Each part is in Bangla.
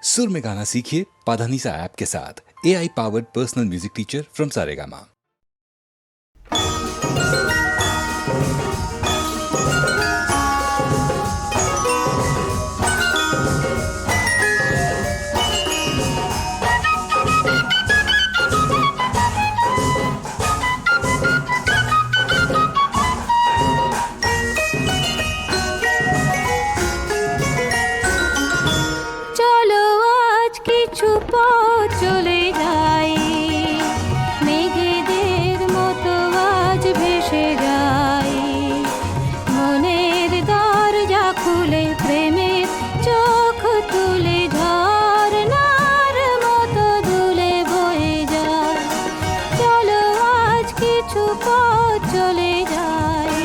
सुर में गाना सीखिए पाधानीसा ऐप के साथ। AI powered personal music teacher from Saregama. চলে যাই মেঘেদের মতো আজ ভেসে যাই মনের দরজা খুলে প্রেমের চোখ তুলে ঝরনার মতো দুলে বয়ে যায় চলো আজ কিছু পথ চলে যাই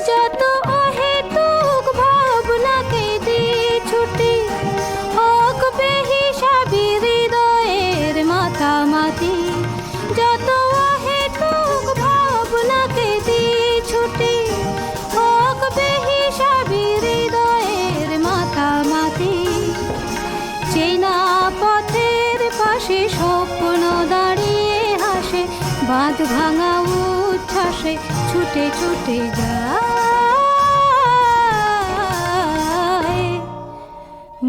যত অহেতুক ভাবনাকে দিয়ে ছুটি হোক বেহিসাবি হৃদয়ের মাতামাতি চেনা পথের পাশে স্বপ্ন দাঁড়িয়ে হাসে বাঁধ ভাঙা উচ্ছ্বাসে ছুটে ছুটে যায়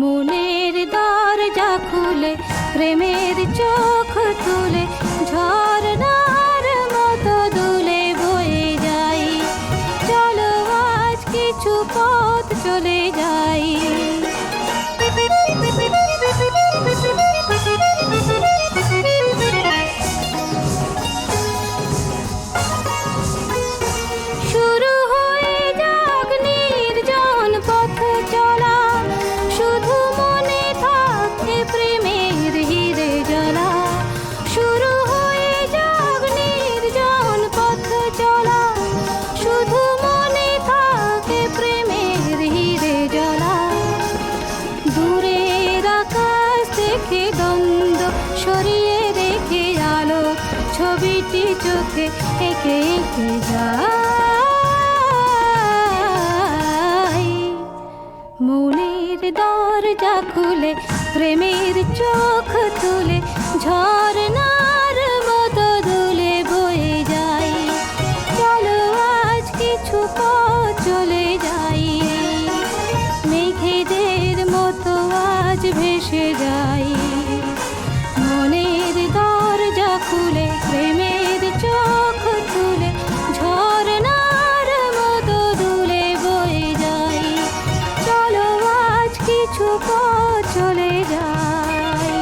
মনের দরজা খুলে প্রেমের চোখ তুলে ঝরনার মতো দুলে বয়ে যাই চলো আজ কিছু পথ চলে যাই শুরু হয়ে যাক নির্জন পথ চলা শুধু মনে থাকে প্রেমের হিরে জ্বলা শুরু হয়ে যাক নির্জন পথ চলা শুধু মনে থাকে প্রেমের হিরে জ্বলা দূরের আকাশ থেকে দ্বন্দ্ব সরিয়ে রেখে আলো ছবিটি চোখে এঁকে এঁকে যায় মনের দরজা খুলে প্রেমের চোখ তুলে ঝরনার মতো দুলে বয়ে যাই চলো আজ কিছু পথ চলে যাই মেঘেদের মতো আজ ভেসে যাই মনের দরজা খুলে প্রেমের চোখ তুলে ঝরনার মতো দুলে বয়ে যাই চলো আজ কিছু পথ চলে যাই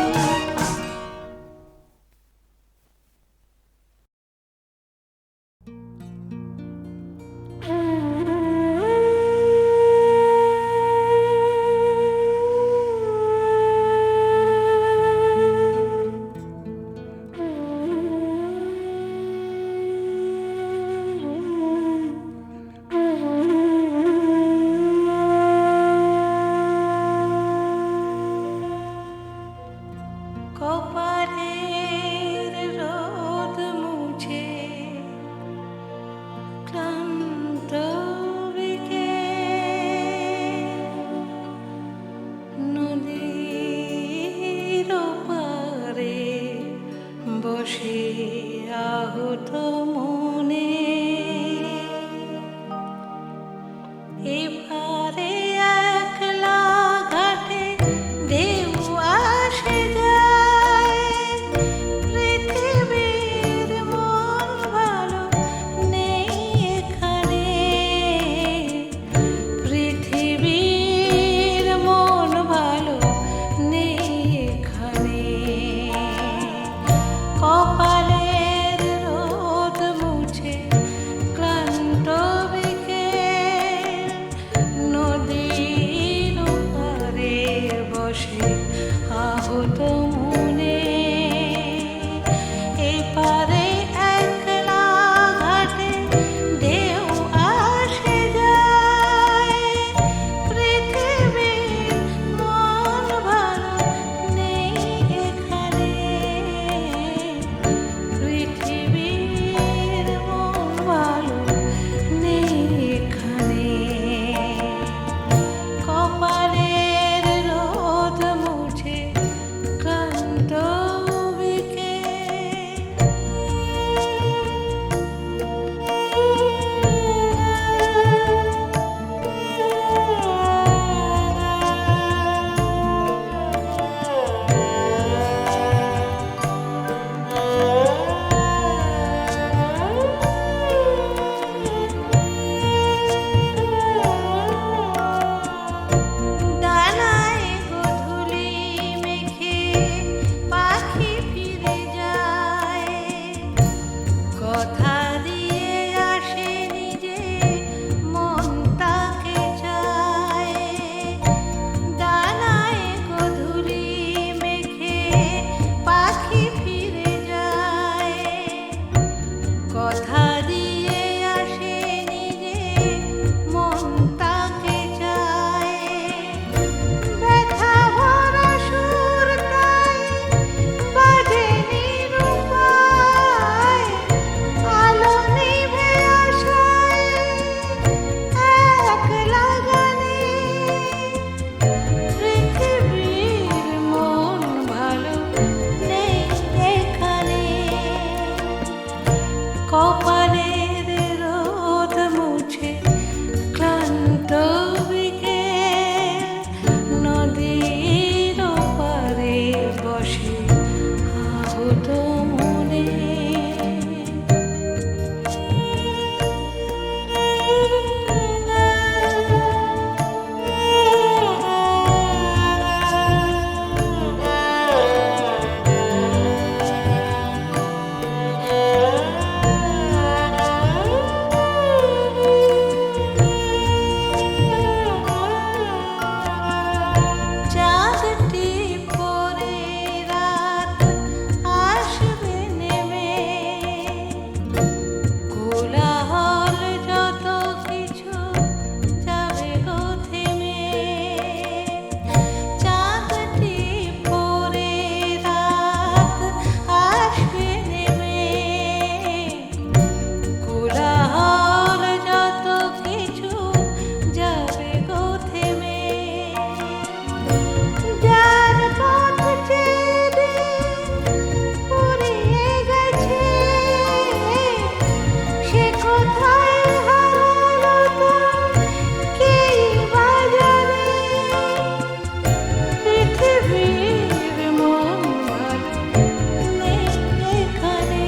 কথা দিয়ে আসেনি যে মন তাকে চায়, ডানায় গোধূলি মেখে পাখি ফিরে যায়। কথা দিয়ে আসেনি যে মন তাকে চায়, ব্যথা ভরা সুর তাই বাজে নিরুপায়, আলো নিভে আসায় একলা গানে। পৃথিবীর মন ভালো নেই এখানে, কপালের রোদ মুছে ক্লান্ত বিকেল, নদীর ওপারে বসে আহত মনে। চাঁদটি পরে রাত আসবে নেমে, কোলাহল যত কিছু যাবে গো থেমে। চাঁদটি পরে রাত আসবে নেমে, কোলাহল যত কিছু যাবে গো থেমে। যার পথ চেয়ে ফুরিয়ে গেছে, সে কোথায় হারালো তা কেই বা জানে। পৃথিবীর মন ভালো নেই এখানে,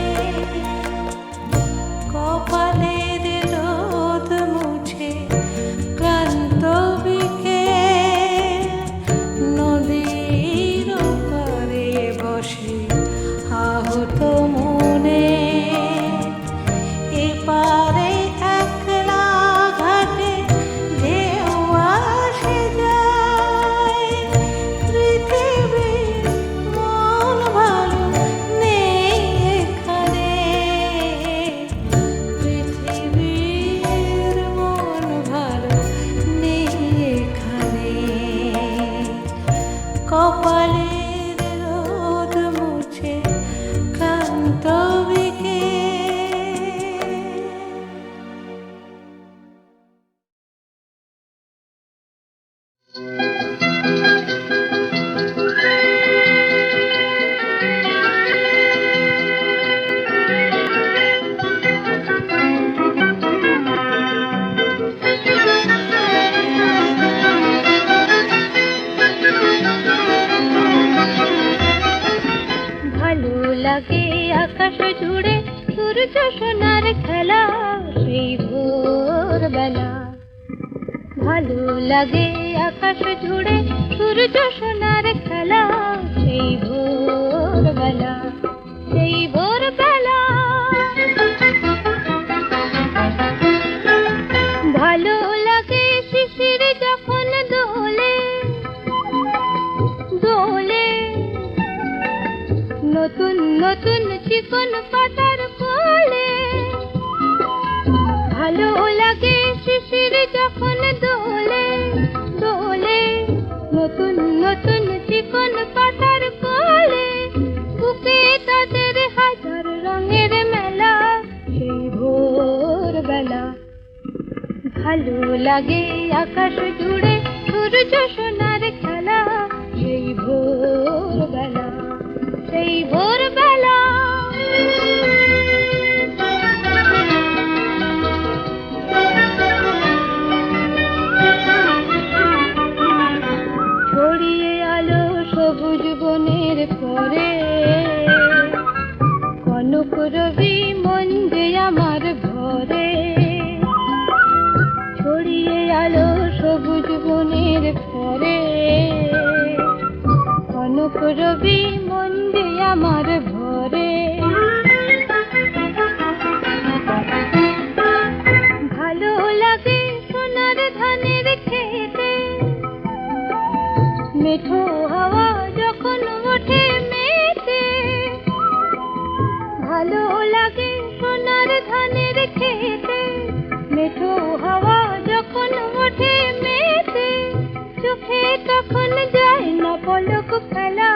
কপালের রোদ মুছে ক্লান্ত বিকেল, নদীর ওপারে বসে আহত মনে। এপারে একলা ঘাটে ঢেউ আসে যায়, পৃথিবীর মন ভালো নেই এখানে। পৃথিবীর মন ভালো নেই এখানে, কপালের রোদ মুছে ক্লান্ত বিকেল। ভালো লাগে আকাশ জুড়ে সূর্য সোনার খেলা, সেই ভোরবেলা। ভালো লাগে আকাশ জুড়ে সূর্য সোনার খেলা, সেই ভোরবেলা, সেই ভোরবেলা। ভালো লাগে শিশির যখন দোলে দোলে, নতুন নতুন চিকন পাতার কোলে। ভালো লাগে শিশির যখন দোলে দোলে, নতুন নতুন চিকন পাতার কোলে। বুকে তাদের হাজার রঙের মেলা, সেই ভোরবেলা। ভালো লাগে আকাশ জুড়ে সূর্য সোনার খেলা, সেই ভোরবেলা, সেই ভোরবেলা। ছড়িয়ে আলো সবুজ বনের পরে, কনক রবি মন যে আমার ঘরে। ছড়িয়ে আলো সবুজ বনের পরে, কনক রবি মন যে আমার ভরে। যখন যায় না পলক ফেলা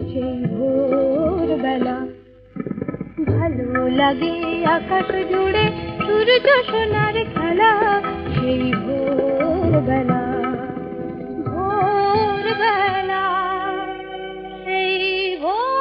সেই ভোরবেলা ভালো লাগে আকাশ জুড়ে সূর্য সোনার খেলা সেই ভোরবেলা ভোরবেলা সেই ভোরবেলা।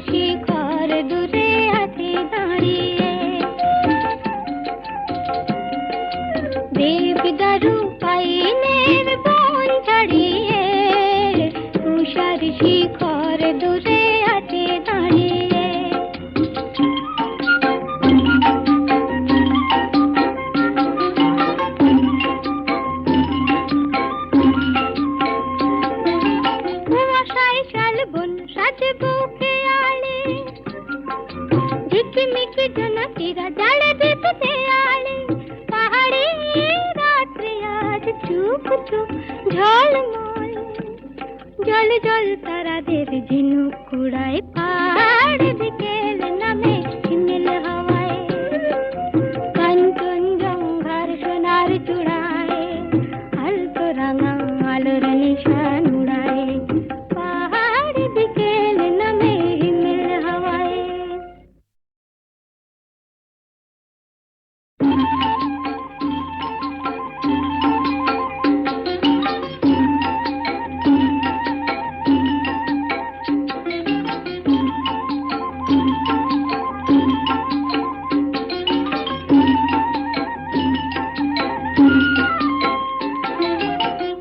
শিখর দূরে আছে দাঁড়িয়ে দেবদারু পাইনের বন ছাড়িয়ে তুষার শিখর দূরে আছে দাঁড়িয়ে কুয়াশায় শালবন সাজবো খেয়ালে ঝিকিমিক জোনাকিরা জ্বালে দেব দেয়ালে পাহাড়ে রাত্রে আজ চুপ চুপ ঝলমল জল জল তারাদের ঝিনুক কুড়ায় পাহাড় বিকেল নামে হিমেল হাওয়ায় কাঞ্চনজঙ্ঘার সোনার চূড়ায় আলতো রাঙা আলোর নিশান উড়ায় পাহাড় বিকেল নামে হিমেল হাওয়ায়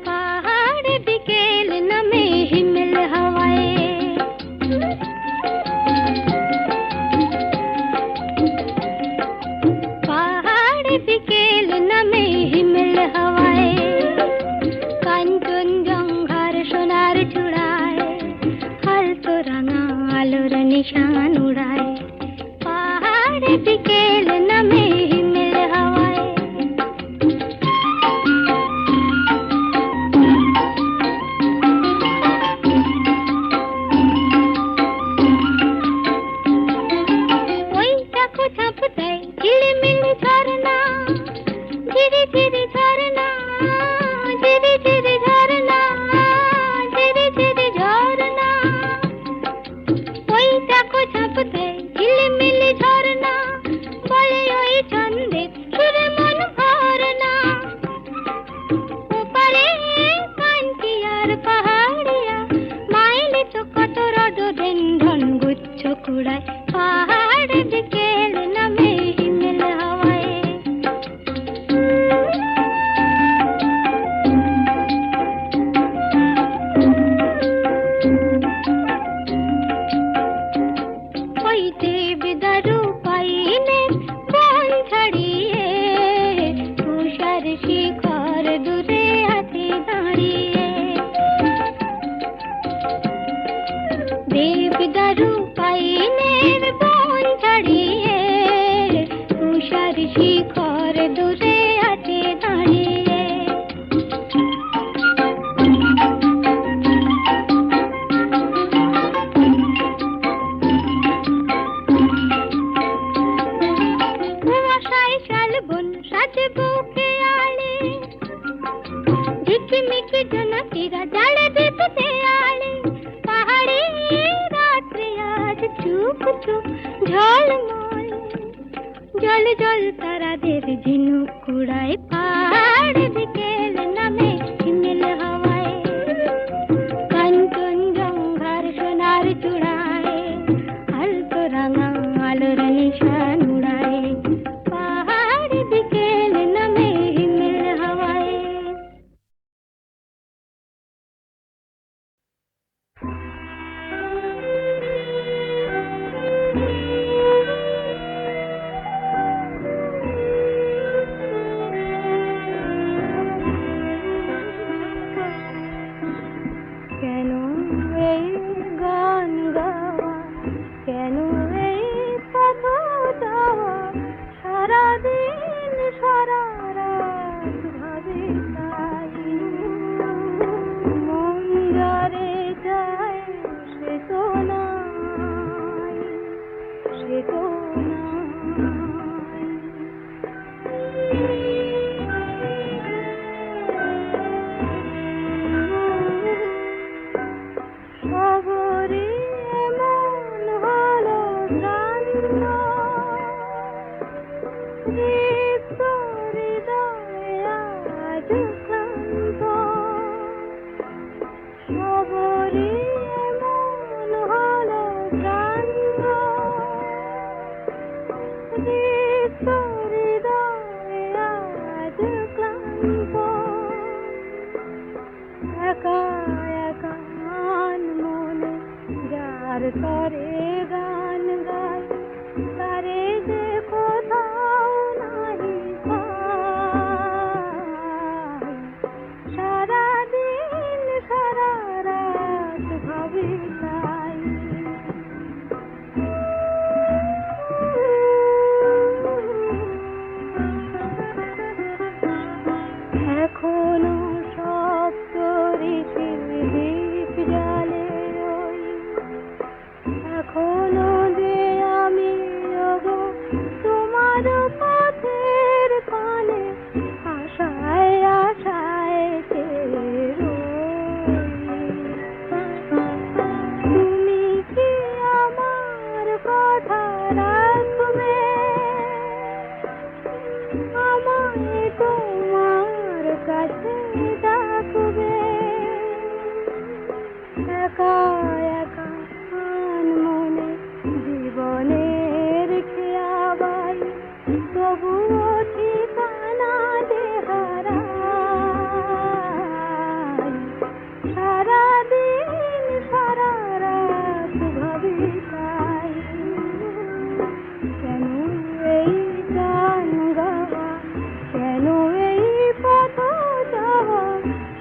পাহাড় বিকেল নামে হিমেল হাওয়ায় পাহাড় বিকেল নামে হিমেল হাওয়ায় কাঞ্চনজঙ্ঘার সোনার চূড়ায় আলতো রাঙা আলোর নিশান উড়ায় পাহাড় বিকেল নামে হিমেল হাওয়ায় ওই চাকু ঝাঁপ দেয় ঝিলিমিলি ঝরনা ঝিরি ঝিরি ঝরনা ঝিরি ঝিরি ঝরনা ঝিরি ঝিরি ঝরনা ওই চাকু ঝাঁপ দেয় ঝিলিমিলি ঝরনা বলে ওই ছন্দের সুরে মন ভরনা ওপারে কাঞ্চিয়ার পাহাড়িয়া মাইলে তো কত রডোডেনড্রন গুচ্ছ কুড়ায় পাহাড় বিকেল নামে হিমেল হাওয়ায় ওই দেবদারু পাইনের বন ছাড়িয়ে তুষার শিখর দূরে আছে দাঁড়িয়ে দেবদারু পাইনের বন ছাড়িয়ে তুষার শিখর দূরে আছে দাঁড়িয়ে কুয়াশায় শালবন সাজবো খেয়ালে ঝিকিমিক জোনাকিরা জ্বালে দেব দেয়ালে পাহাড়ে রাত্রে আজ চুপ চুপ ঝলমল জল জল তারাদের ঝিনুক কুড়ায় পাহাড় বিকেল নামে হিমেল হাওয়ায় কাঞ্চনজঙ্ঘার সোনার চূড়ায় আলতো রাঙা আলোর নিশান উড়ায় পাহাড় বিকেল নামে হিমেল হাওয়ায় কেন এই গান গা তরে গান গাই তারে যে কোথাও নাহি পাই সারাদিন সারা রাত ভাবি তাই এখনো সপ্ত ঋষির দীপ জ্বালে ওই এখনো যে আমি ওগো তোমার পথের পানে আশায় আশায় চেয়ে রই। তুমি কি আমার কথা রাখবে আমায় তোমার কাছে ডাকবে একা একা মনে জীবনের খেয়াবাই তবুও ঠিকানা দেহারাই সারাদিন সারা রাত ভাবি তাই কেন এই গান গাওয়া কেন এই পথ যাওয়া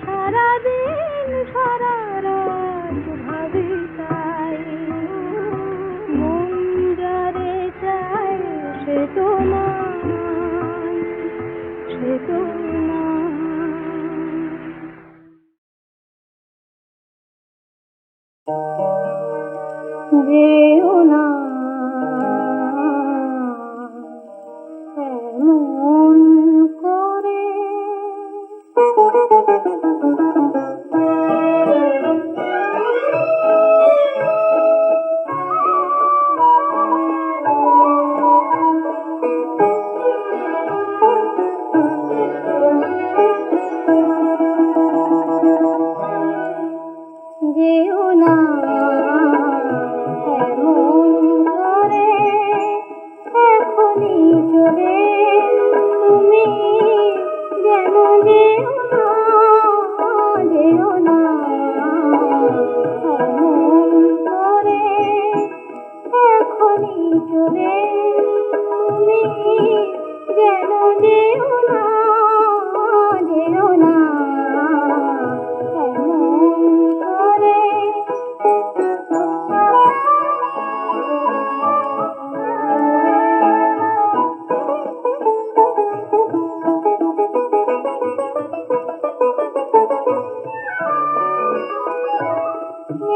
সারাদিন সারা রাত ভাবি তাই মন যারে চায় সে তো নয় সে তো নয় যেও না এমন করে যেও না এমন করে এখনই চলে তুমি যেন যেও না এমন করে এখনই চলে তুমি যেন যেও না এমন করে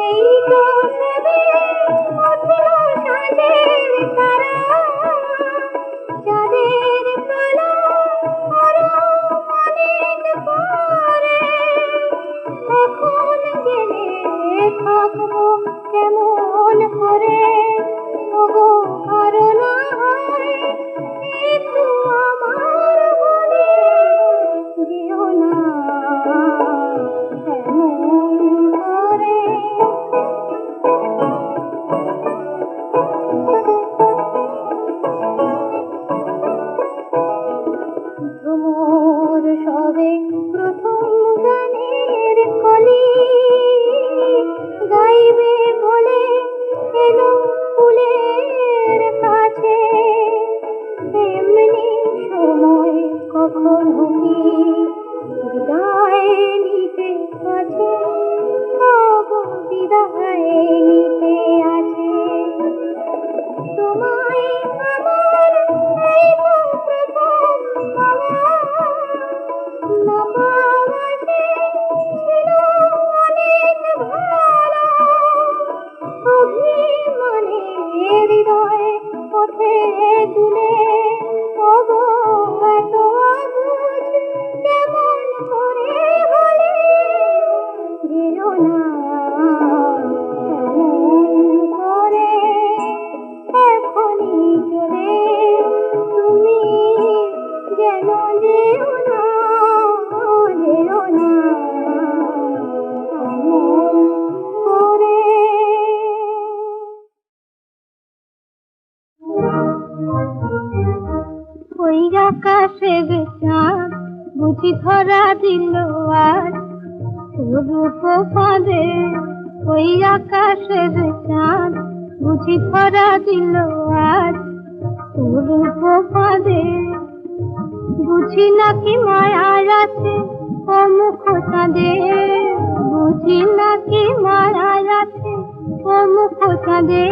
এই তো নেবে উঠল সাঁঝের তারা চাঁদের কালো আরো অনেক পরে তখন জেনে থাকবো কেমন করে ওগো আরো না হয় একটু আমার বলে যেও না এমন করে ভ্রমর সবে প্রথম গানের কলি গাইবে বলে এলো ফুলের কাছে এমনি সময় কখনো কি বিদায় নিতে আছে ওগো বিদায় নিতে আছে তোমায় আমার এই তো প্রথম পাওয়া না পাওয়াতে ছিল অনেক ভালো অভিমানে হৃদয় পথে তুলে ওগো এত অবুঝ কেমন করে হলে যেও না এমন করে এখনই চলে তুমি যেন যেও না এমন করে ওই আকাশের চাঁদ বুঝি ধরা দিল আজ রূপ ফাঁদে ওই আকাশের চাঁদ বুঝি ধরা দিল আজ রূপ ফাঁদে, বুঝি নাকি মায়ার আছে ও মুখ চাঁদে, বুঝি নাকি মায়ার আছে ও মুখ চাঁদে।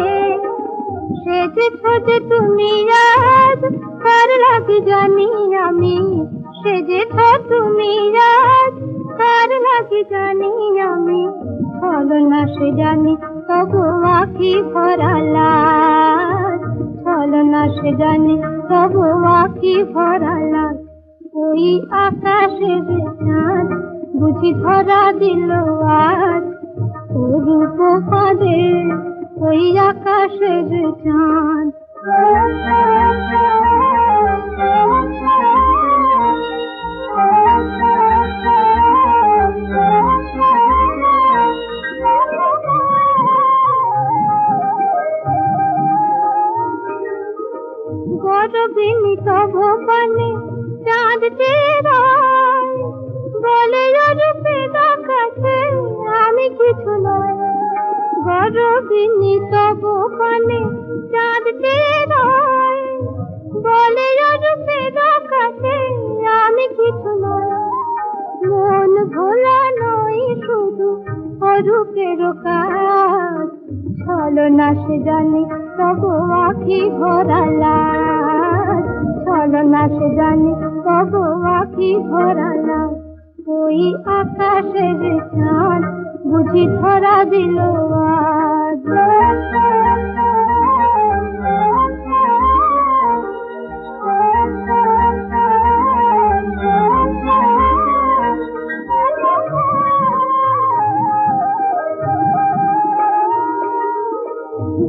সেজেছ যে তুমি আজ কার লাগি জানি আমি, সেজেছ তুমি আজ কার লাগি জানি আমি। ছলনা সে জানি তবু আঁখি ভরা লাজ, ছলনা সে জানি তবু আঁখি ভরা লাজ। ওই আকাশের চাঁদ বুঝি ধরা দিল আজ ও রূপ ফাঁদে, ওই আকাশের চাঁদ। গরবিনী তব পানে চাঁদ চেরায়, বলে রূপে কাছে আমি কিছু নয়। গরবিনী তব পানে চাঁদ চেরায়, বলে রূপে কাছে আমি কিছু নয়। মন ভোলা নয় শুধু অরূপের কাজ, ছলনা সে জানি তবু আঁখি ভরা লাজ, ছলনা সে জানি তবু আঁখি ভরা লাজ। ওই আকাশের চাঁদ বুঝি ধরা দিল আজ।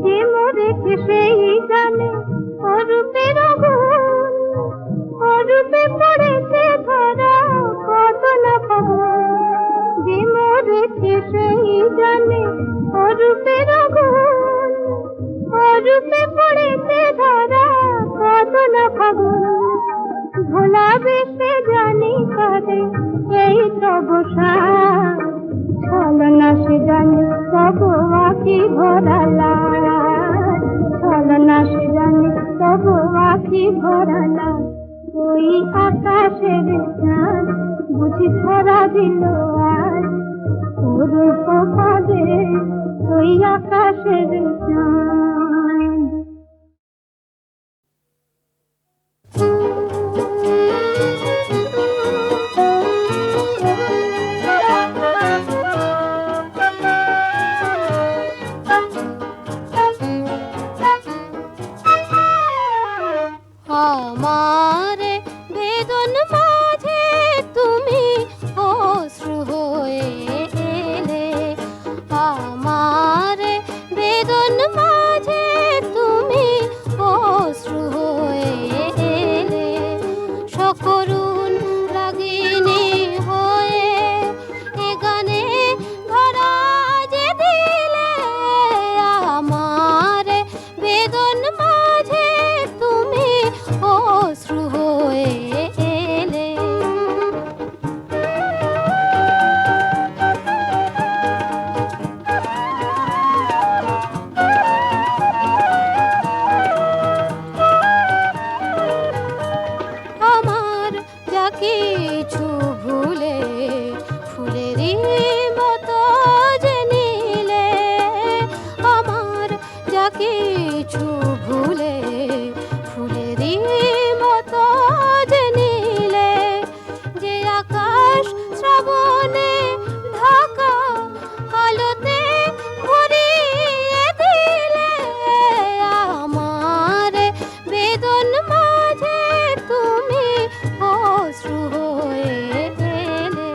যে মরেছে সেই জানে অরূপের আগুন, অরূপে পড়েছে ধরা কত না ফাগুন। যে মরেছে সেই জানে অরূপের আগুন, অরূপে পড়েছে ধরা কত না ফাগুন। ভোলাবে সে জানি কাঁদে এই তব সাজ, ছলনা সে জানি তবু আঁখি ভরা লাজ, ছলনা সে জানি তবু আঁখি ভরা লাজ। ওই আকাশের চাঁদ বুঝি ধরা দিল আজ ও রূপ ফাঁদে, ওই আকাশের চাঁদ। আমার বেদন মাঝে তুমি অশ্রু হয়ে এলে, আমার বেদন মাঝে তুমি অশ্রু হয়ে এলে। সকরুণ রাগিনী হয়ে এ গানে ধরা যে দিলে, আমার বেদন মাঝে তুমি অশ্রু হয়ে এলে। আমার যা কিছু ভুলে ফুলেরই মতো যে নিলে, আমার যা কিছু ভুলে ফুলেরই মতো যে নিলে। যে আকাশ শ্রাবণে ঢাকা আলোতে ভরিয়ে দিলে, আমার বেদন মাঝে তুমি অশ্রু হয়ে এলে।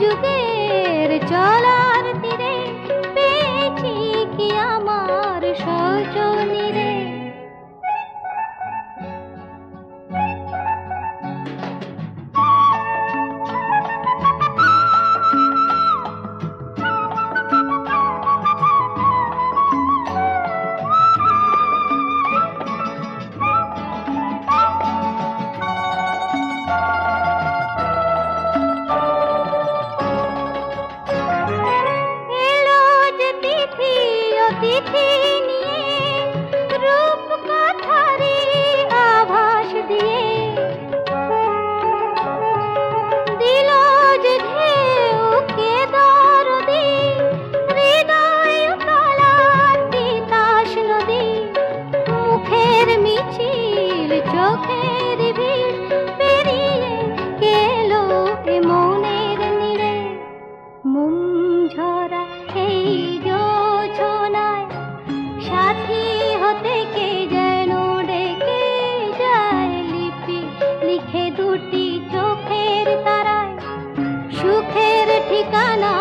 যুগের চলার তীরে পেয়েছি কি আমার সজনী রে। এলো যে তিথি অতিথি নিয়ে রূপ কথারি আভাস দিয়ে দিল যে ঢেউ কে দরদি হৃদয় তলার তিতাস নদী। মুখের মিছিল চোখের ভিড় পেরিয়ে গেলো এ মনের নীড়ে। মোম ঝরা এই যোছনায় সাথী হতে কে যেন ডেকে যায় লিপি লিখে দুটি চোখের তারায় সুখের ঠিকানা